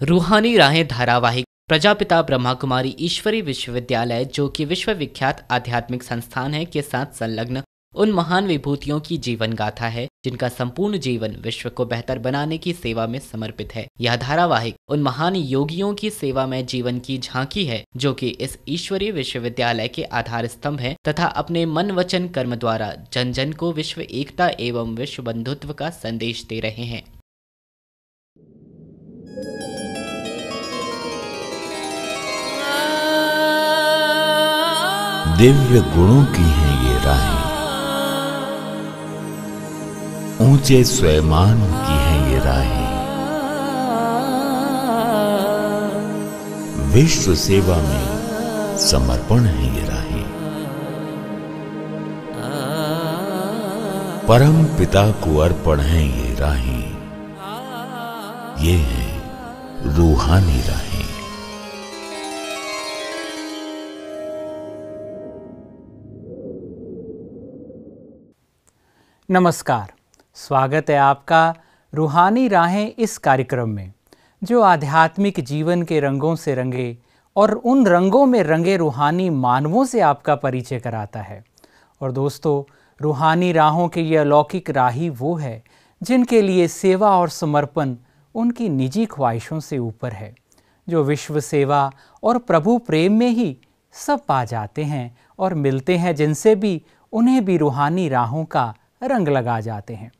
रूहानी राहें धारावाहिक प्रजापिता ब्रह्मा कुमारी ईश्वरी विश्वविद्यालय, जो कि विश्वविख्यात आध्यात्मिक संस्थान है, के साथ संलग्न उन महान विभूतियों की जीवन गाथा है जिनका संपूर्ण जीवन विश्व को बेहतर बनाने की सेवा में समर्पित है। यह धारावाहिक उन महान योगियों की सेवा में जीवन की झांकी है जो कि इस ईश्वरीय विश्वविद्यालय के आधार स्तंभ है तथा अपने मन वचन कर्म द्वारा जन जन को विश्व एकता एवं विश्व बंधुत्व का संदेश दे रहे हैं। दिव्य गुणों की हैं ये राहें, ऊंचे स्वयमान की हैं ये राहें, विश्व सेवा में समर्पण है ये राहें, परम पिता को अर्पण है ये राहें, ये है रूहानी राहें। नमस्कार, स्वागत है आपका रूहानी राहें इस कार्यक्रम में, जो आध्यात्मिक जीवन के रंगों से रंगे और उन रंगों में रंगे रूहानी मानवों से आपका परिचय कराता है। और दोस्तों, रूहानी राहों के ये अलौकिक राही वो है जिनके लिए सेवा और समर्पण उनकी निजी ख्वाहिशों से ऊपर है, जो विश्व सेवा और प्रभु प्रेम में ही सब पा जाते हैं और मिलते हैं, जिनसे भी उन्हें भी रूहानी राहों का रंग लगा जाते हैं।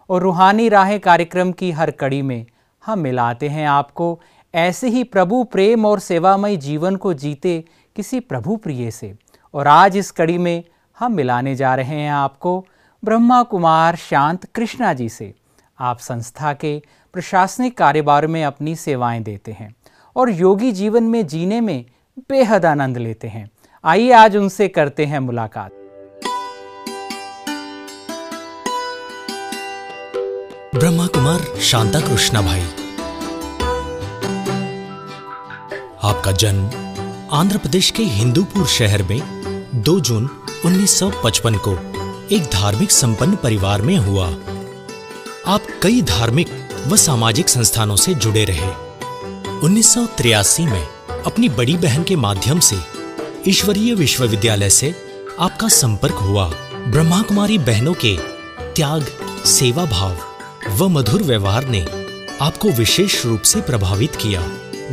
और रूहानी राहें कार्यक्रम की हर कड़ी में हम मिलाते हैं आपको ऐसे ही प्रभु प्रेम और सेवामय जीवन को जीते किसी प्रभु प्रिय से। और आज इस कड़ी में हम मिलाने जा रहे हैं आपको ब्रह्मा कुमार शांत कृष्णा जी से। आप संस्था के प्रशासनिक कार्यभार में अपनी सेवाएं देते हैं और योगी जीवन में जीने में बेहद आनंद लेते हैं। आइए आज उनसे करते हैं मुलाकात। ब्रह्मा कुमार शांता कृष्णा भाई, आपका जन्म आंध्र प्रदेश के हिंदूपुर शहर में 2 जून 1955 को एक धार्मिक संपन्न परिवार में हुआ। आप कई धार्मिक व सामाजिक संस्थानों से जुड़े रहे। 1983 में अपनी बड़ी बहन के माध्यम से ईश्वरीय विश्वविद्यालय से आपका संपर्क हुआ। ब्रह्मा कुमारी बहनों के त्याग, सेवा भाव व मधुर व्यवहार ने आपको विशेष रूप से प्रभावित किया।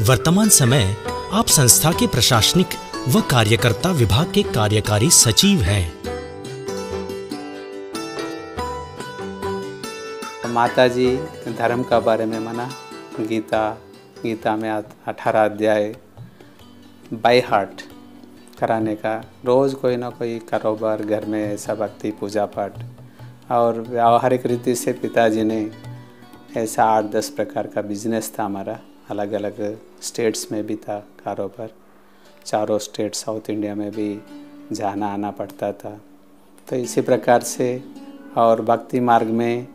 वर्तमान समय आप संस्था के प्रशासनिक व कार्यकर्ता विभाग के कार्यकारी सचिव हैं। माता जी धर्म का बारे में माना, गीता में 18 अध्याय बाय हार्ट कराने का, रोज़ कोई ना कोई कारोबार घर में ऐसा भक्ति पूजा पाठ और व्यावहारिक रीति से पिताजी ने ऐसा 8-10 प्रकार का बिजनेस था हमारा, अलग अलग स्टेट्स में भी था कारोबार, 4 स्टेट साउथ इंडिया में भी जाना आना पड़ता था। तो इसी प्रकार से और भक्ति मार्ग में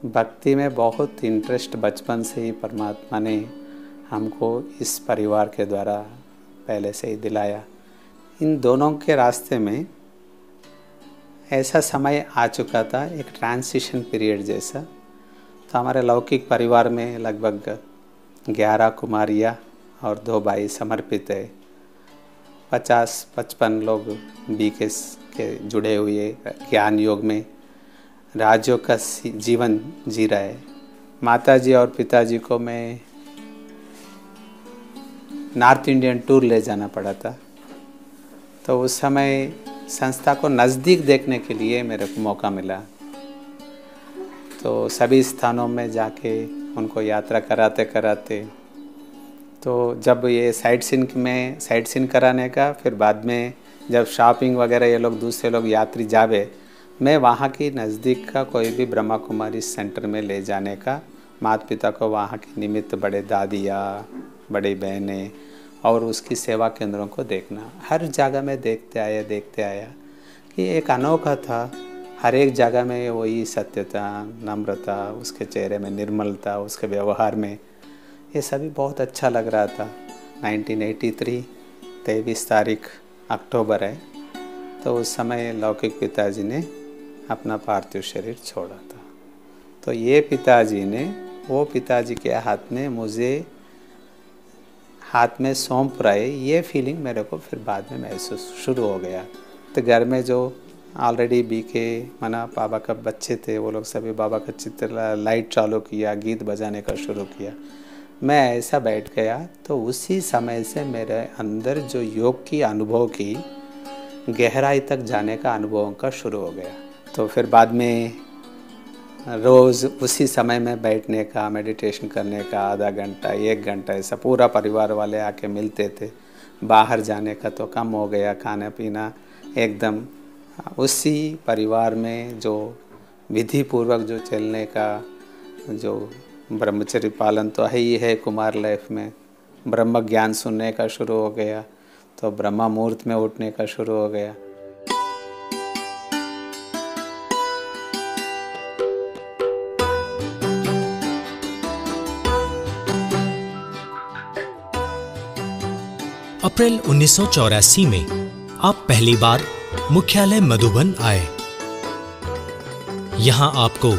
बहुत इंटरेस्ट बचपन से ही परमात्मा ने हमको इस परिवार के द्वारा पहले से ही दिलाया। इन दोनों के रास्ते में ऐसा समय आ चुका था, एक ट्रांजिशन पीरियड जैसा। तो हमारे लौकिक परिवार में लगभग 11 कुमारियाँ और 2 भाई समर्पित है। 50-55 लोग बीकेस के जुड़े हुए ज्ञान योग में राजयोग का जीवन जी रहा है। माताजी और पिताजी को मैं नॉर्थ इंडियन टूर ले जाना पड़ा था, तो उस समय संस्था को नज़दीक देखने के लिए मेरे को मौका मिला। तो सभी स्थानों में जाके उनको यात्रा कराते कराते, तो जब ये साइट सीन कराने का, फिर बाद में जब शॉपिंग वगैरह ये लोग दूसरे लोग यात्री जावे, मैं वहाँ की नज़दीक का कोई भी ब्रह्मा कुमारी सेंटर में ले जाने का, माता पिता को वहाँ की निमित्त बड़े दादियाँ, बड़ी बहनें और उसकी सेवा केंद्रों को देखना, हर जगह में देखते आया कि एक अनोखा था। हर एक जगह में वही सत्यता, नम्रता, उसके चेहरे में निर्मलता, उसके व्यवहार में, ये सभी बहुत अच्छा लग रहा था। 1983 23 तारीख अक्टूबर है, तो उस समय लौकिक पिताजी ने अपना पार्थिव शरीर छोड़ा था। तो ये पिताजी ने, वो पिताजी के हाथ में मुझे हाथ में सौंप रहे, ये फीलिंग मेरे को फिर बाद में महसूस शुरू हो गया। तो घर में जो ऑलरेडी बीके मना बाबा का बच्चे थे, वो लोग सभी बाबा का चित्र लाइट चालू किया, गीत बजाने का शुरू किया। मैं ऐसा बैठ गया, तो उसी समय से मेरे अंदर जो योग की अनुभव की गहराई तक जाने का अनुभव का शुरू हो गया। तो फिर बाद में रोज़ उसी समय में बैठने का, मेडिटेशन करने का आधा घंटा 1 घंटा ऐसा पूरा परिवार वाले आके मिलते थे। बाहर जाने का तो कम हो गया, खाना पीना एकदम उसी परिवार में जो विधि पूर्वक जो चलने का, जो ब्रह्मचर्य पालन तो है ही है कुमार लाइफ में। ब्रह्म ज्ञान सुनने का शुरू हो गया, तो ब्रह्मा मुहूर्त में उठने का शुरू हो गया। अप्रैल 1984 में आप पहली बार मुख्यालय मधुबन आए। यहां आपको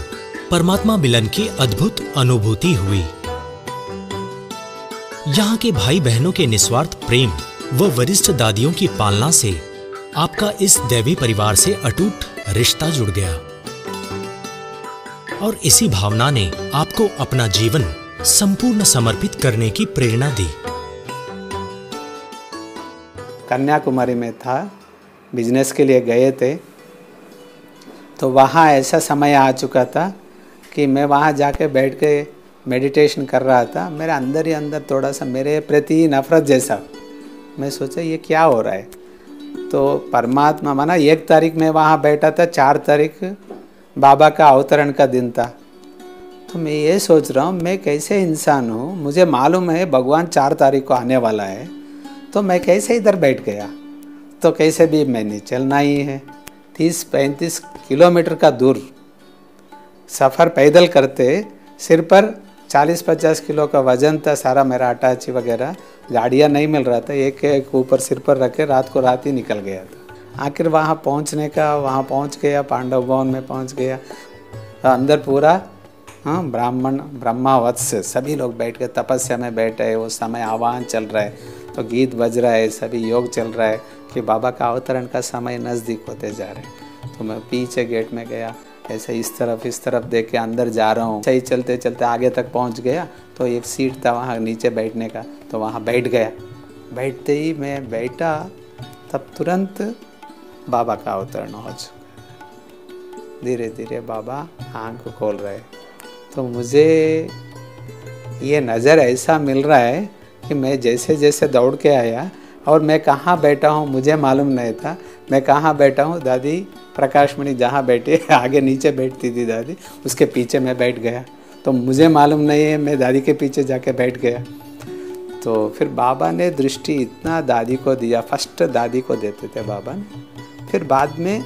परमात्मा मिलन की अद्भुत अनुभूति हुई। यहां के भाई बहनों के निस्वार्थ प्रेम व वरिष्ठ दादियों की पालना से आपका इस दैवी परिवार से अटूट रिश्ता जुड़ गया और इसी भावना ने आपको अपना जीवन संपूर्ण समर्पित करने की प्रेरणा दी। कन्याकुमारी में था, बिजनेस के लिए गए थे, तो वहाँ ऐसा समय आ चुका था कि मैं वहाँ जाके बैठ के मेडिटेशन कर रहा था। मेरे अंदर ही अंदर थोड़ा सा मेरे प्रति नफरत जैसा, मैं सोचा ये क्या हो रहा है। तो परमात्मा माना 1 तारीख में वहाँ बैठा था, 4 तारीख बाबा का अवतरण का दिन था। तो मैं ये सोच रहा हूँ मैं कैसे इंसान हूँ, मुझे मालूम है भगवान 4 तारीख को आने वाला है, तो मैं कैसे इधर बैठ गया। तो कैसे भी मैंने चलना ही है, 30-35 किलोमीटर का दूर सफ़र पैदल करते, सिर पर 40-50 किलो का वजन था, सारा मेरा अटैची वगैरह, गाड़ियाँ नहीं मिल रहा था, एक ऊपर सिर पर रख के रात ही निकल गया था। आखिर वहाँ पहुँचने का, वहाँ पहुँच गया, पांडव भवन में पहुँच गया। अंदर पूरा ब्राह्मण ब्रह्मा वत्स सभी लोग बैठ के तपस्या में बैठे हैं। वो समय आह्वान चल रहा है, तो गीत बज रहा है, सभी योग चल रहा है कि बाबा का अवतरण का समय नज़दीक होते जा रहे हैं। तो मैं पीछे गेट में गया, ऐसे इस तरफ देख के अंदर जा रहा हूँ। सही चलते चलते आगे तक पहुँच गया, तो एक सीट था वहाँ नीचे बैठने का, तो वहाँ बैठ गया। बैठते ही मैं बैठा, तब तुरंत बाबा का अवतरण हो चुका। धीरे धीरे बाबा आँख खोल रहे, तो मुझे ये नज़र ऐसा मिल रहा है कि मैं जैसे जैसे दौड़ के आया, और मैं कहाँ बैठा हूँ मुझे मालूम नहीं था। मैं कहाँ बैठा हूँ, दादी प्रकाशमणि जहाँ बैठी आगे नीचे बैठती थी दादी, उसके पीछे मैं बैठ गया। तो मुझे मालूम नहीं है, मैं दादी के पीछे जाके बैठ गया। तो फिर बाबा ने दृष्टि इतना दादी को दिया, फर्स्ट दादी को देते थे बाबा ने, फिर बाद में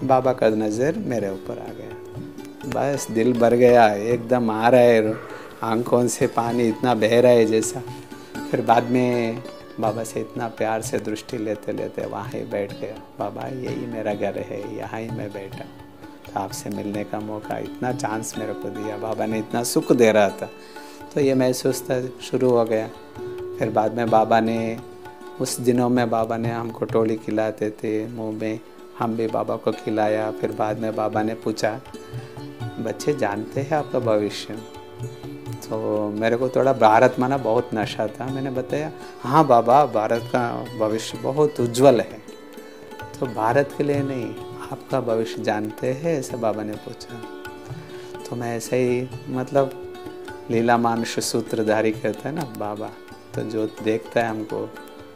बाबा का नज़र मेरे ऊपर आ गया। बस दिल भर गया, एकदम आ रहा है, आंखों से पानी इतना बह रहा है जैसा। फिर बाद में बाबा से इतना प्यार से दृष्टि लेते लेते वहाँ ही बैठ गया। बाबा यही मेरा घर है, यहाँ ही मैं बैठा, तो आपसे मिलने का मौका, इतना चांस मेरे को दिया, बाबा ने इतना सुख दे रहा था। तो ये महसूस था शुरू हो गया। फिर बाद में बाबा ने, उस दिनों में बाबा ने हमको टोली खिलाते थे मुँह में, हम भी बाबा को खिलाया। फिर बाद में बाबा ने पूछा, बच्चे जानते हैं आपका भविष्य? तो मेरे को थोड़ा भारत माना बहुत नशा था। मैंने बताया, हाँ बाबा भारत का भविष्य बहुत उज्जवल है। तो भारत के लिए नहीं, आपका भविष्य जानते हैं, ऐसे बाबा ने पूछा। तो मैं ऐसे ही मतलब लीला मानुष सूत्रधारी कहता है ना बाबा, तो जो देखता है हमको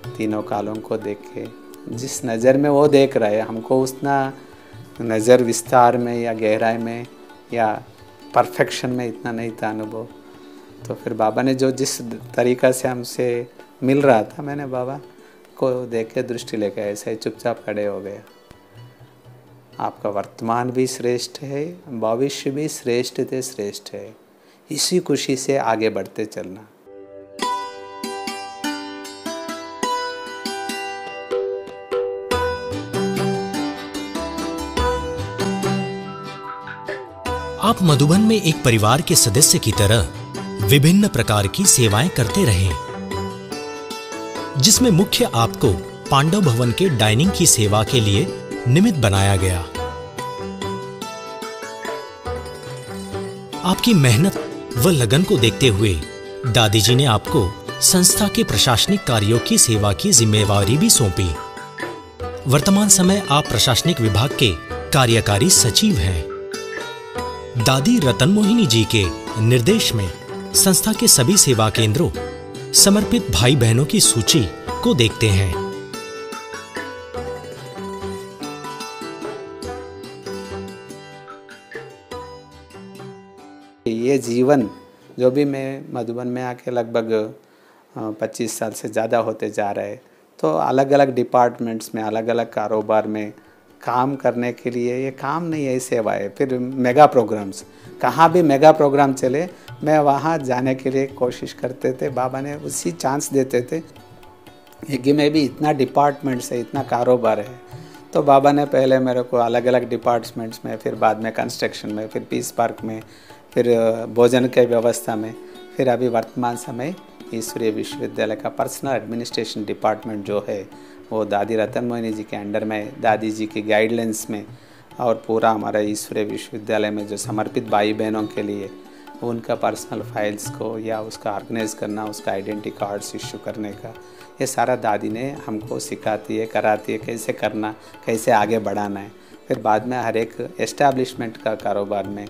तीनों कालों को देख के, जिस नज़र में वो देख रहा है, हमको उतना नज़र विस्तार में या गहराई में या परफेक्शन में इतना नहीं था अनुभव। तो फिर बाबा ने जो जिस तरीक़ा से हमसे मिल रहा था, मैंने बाबा को देख के दृष्टि लेकर ऐसे ही चुपचाप खड़े हो गया। आपका वर्तमान भी श्रेष्ठ है, भविष्य भी श्रेष्ठ से श्रेष्ठ है, इसी खुशी से आगे बढ़ते चलना। आप मधुबन में एक परिवार के सदस्य की तरह विभिन्न प्रकार की सेवाएं करते रहे। जिसमें मुख्य आपको पांडव भवन के डाइनिंग की सेवा के लिए निमित्त बनाया गया। आपकी मेहनत व लगन को देखते हुए दादी जी ने आपको संस्था के प्रशासनिक कार्यों की सेवा की जिम्मेवारी भी सौंपी। वर्तमान समय आप प्रशासनिक विभाग के कार्यकारी सचिव हैं। दादी रतन मोहिनी जी के निर्देश में संस्था के सभी सेवा केंद्रों समर्पित भाई बहनों की सूची को देखते हैं। ये जीवन जो भी मैं मधुबन में आके लगभग 25 साल से ज़्यादा होते जा रहे, तो अलग अलग डिपार्टमेंट्स में अलग अलग कारोबार में काम करने के लिए, ये काम नहीं है, सेवा है। फिर मेगा प्रोग्राम्स, कहाँ भी मेगा प्रोग्राम चले मैं वहाँ जाने के लिए कोशिश करते थे। बाबा ने उसी चांस देते थे। यज्ञ में भी इतना डिपार्टमेंट्स है, इतना कारोबार है, तो बाबा ने पहले मेरे को अलग अलग डिपार्टमेंट्स में, फिर बाद में कंस्ट्रक्शन में, फिर पीस पार्क में, फिर भोजन के व्यवस्था में, फिर अभी वर्तमान समय ईश्वरीय विश्वविद्यालय का पर्सनल एडमिनिस्ट्रेशन डिपार्टमेंट जो है वो दादी रतन मोहिनी जी के अंडर में, दादी जी की गाइडलाइंस में, और पूरा हमारा ईश्वरीय विश्वविद्यालय में जो समर्पित भाई बहनों के लिए उनका पर्सनल फाइल्स को या उसका ऑर्गेनाइज करना, उसका आइडेंटिटी कार्ड्स इशू करने का, ये सारा दादी ने हमको सिखाती है, कराती है, कैसे करना, कैसे आगे बढ़ाना है। फिर बाद में हर एक एस्टैब्लिशमेंट का कारोबार में,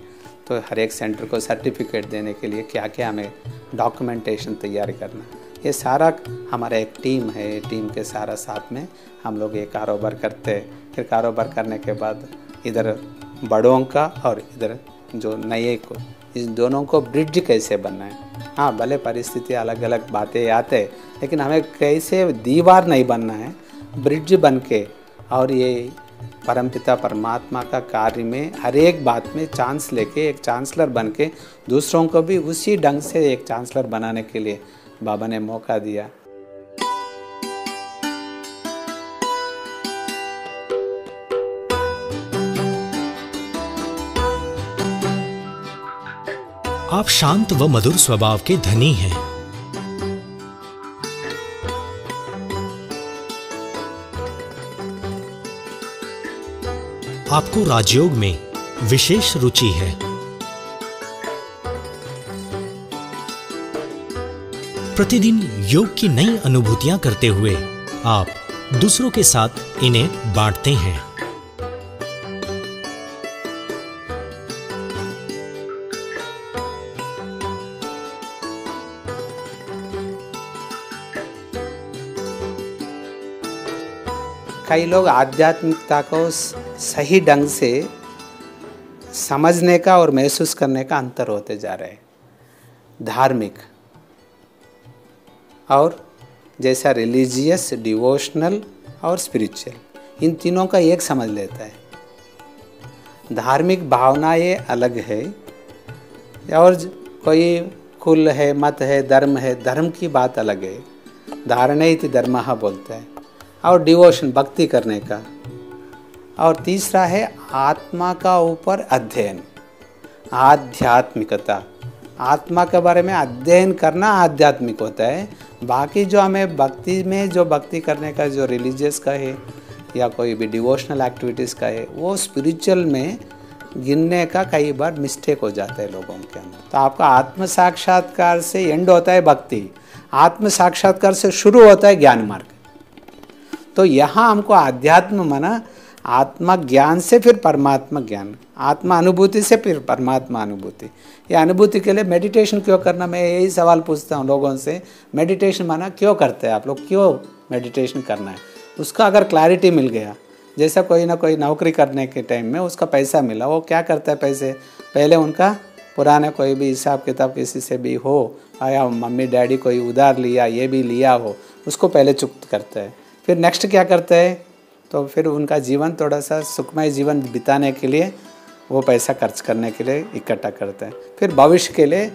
तो हर एक सेंटर को सर्टिफिकेट देने के लिए क्या क्या हमें डॉक्यूमेंटेशन तैयार करना, ये सारा हमारा एक टीम है। टीम के सारा साथ में हम लोग ये कारोबार करते हैं। फिर कारोबार करने के बाद इधर बड़ों का और इधर जो नए को, इस दोनों को ब्रिज कैसे बनना है। हाँ, भले परिस्थिति अलग अलग बातें आते हैं, लेकिन हमें कैसे दीवार नहीं बनना है, ब्रिज बन के, और ये परमपिता परमात्मा का कार्य में हर एक बात में चांस लेके एक चांसलर बन के दूसरों को भी उसी ढंग से एक चांसलर बनाने के लिए बाबा ने मौका दिया। आप शांत व मधुर स्वभाव के धनी हैं। आपको राजयोग में विशेष रुचि है। प्रतिदिन योग की नई अनुभूतियां करते हुए आप दूसरों के साथ इन्हें बांटते हैं। कई लोग आध्यात्मिकता को सही ढंग से समझने का और महसूस करने का अंतर होते जा रहे हैं। धार्मिक और जैसा रिलीजियस, डिवोशनल और स्पिरिचुअल, इन तीनों का एक समझ लेता है। धार्मिक भावना ये अलग है, और कोई कुल है, मत है, धर्म है, धर्म की बात अलग है। धारणेति धर्मः बोलता है। और डिवोशन, भक्ति करने का। और तीसरा है आत्मा का ऊपर अध्ययन, आध्यात्मिकता। आत्मा के बारे में अध्ययन करना आध्यात्मिक होता है। बाकी जो हमें भक्ति में जो भक्ति करने का जो रिलीजियस का है या कोई भी डिवोशनल एक्टिविटीज़ का है, वो स्पिरिचुअल में गिनने का कई बार मिस्टेक हो जाता है लोगों के अंदर। तो आपका आत्म साक्षात्कार से एंड होता है भक्ति, आत्म साक्षात्कार से शुरू होता है ज्ञान मार्ग। तो यहाँ हमको आध्यात्म माना आत्मा ज्ञान से फिर परमात्मा ज्ञान, आत्मा अनुभूति से फिर परमात्मा अनुभूति। ये अनुभूति के लिए मेडिटेशन क्यों करना, मैं यही सवाल पूछता हूँ लोगों से। मेडिटेशन माना क्यों करते हैं आप लोग, क्यों मेडिटेशन करना है? उसका अगर क्लैरिटी मिल गया, जैसा कोई ना कोई नौकरी करने के टाइम में उसका पैसा मिला, वो क्या करता है पैसे, पहले उनका पुराना कोई भी हिसाब किताब किसी से भी हो, आया मम्मी डैडी कोई उधार लिया, ये भी लिया हो, उसको पहले चुकता करता है। फिर नेक्स्ट क्या करता है, तो फिर उनका जीवन थोड़ा सा सुखमय जीवन बिताने के लिए वो पैसा खर्च करने के लिए इकट्ठा करता है, फिर भविष्य के लिए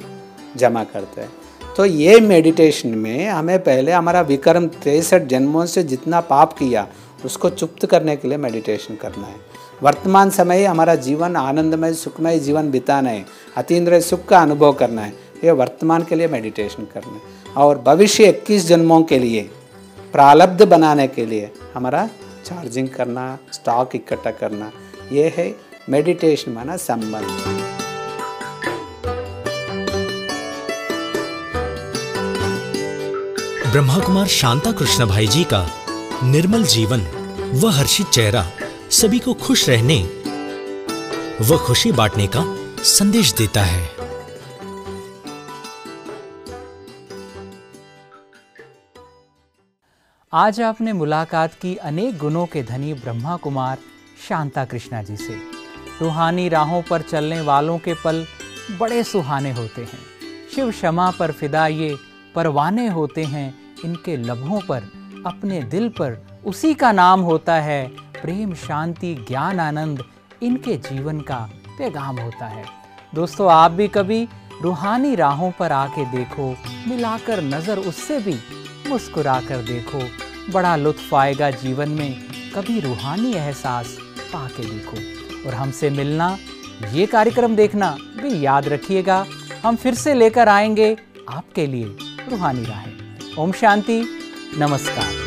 जमा करता है। तो ये मेडिटेशन में हमें पहले हमारा विक्रम 63 जन्मों से जितना पाप किया उसको चुप्त करने के लिए मेडिटेशन करना है। वर्तमान समय हमारा जीवन आनंदमय सुखमय जीवन बिताना है, अतीन्द्रिय सुख का अनुभव करना है, ये वर्तमान के लिए मेडिटेशन करना है। और भविष्य 21 जन्मों के लिए प्रारब्ध बनाने के लिए हमारा चार्जिंग करना, स्टॉक इकट्ठा करना, ये है मेडिटेशन माना संबंध। ब्रह्मा कुमार शांता कृष्ण भाई जी का निर्मल जीवन व हर्षित चेहरा सभी को खुश रहने व खुशी बांटने का संदेश देता है। आज आपने मुलाकात की अनेक गुणों के धनी ब्रह्मा कुमार शांता कृष्णा जी से। रूहानी राहों पर चलने वालों के पल बड़े सुहाने होते हैं। शिव क्षमा पर फिदा ये परवाने होते हैं, इनके लबों पर, अपने दिल पर उसी का नाम होता है। प्रेम, शांति, ज्ञान, आनंद इनके जीवन का पैगाम होता है। दोस्तों, आप भी कभी रूहानी राहों पर आके देखो, मिलाकर नज़र उससे भी मुस्कुरा कर देखो, बड़ा लुत्फ आएगा जीवन में। कभी रूहानी एहसास पाके देखो। और हमसे मिलना, ये कार्यक्रम देखना भी याद रखिएगा। हम फिर से लेकर आएंगे आपके लिए रूहानी राहें। ओम शांति, नमस्कार।